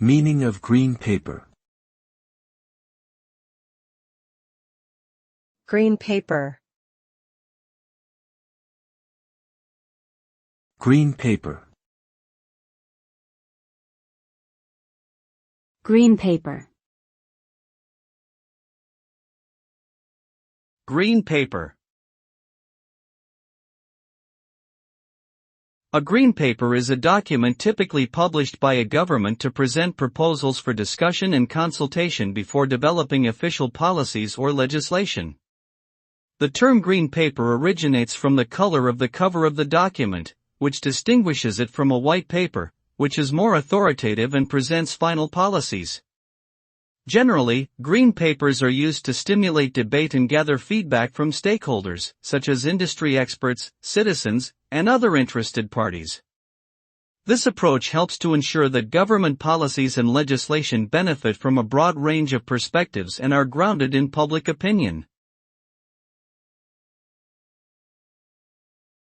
Meaning of green paper. Green paper. Green paper. Green paper. Green paper. A green paper is a document typically published by a government to present proposals for discussion and consultation before developing official policies or legislation. The term green paper originates from the color of the cover of the document, which distinguishes it from a white paper, which is more authoritative and presents final policies. Generally, green papers are used to stimulate debate and gather feedback from stakeholders, such as industry experts, citizens, and other interested parties. This approach helps to ensure that government policies and legislation benefit from a broad range of perspectives and are grounded in public opinion.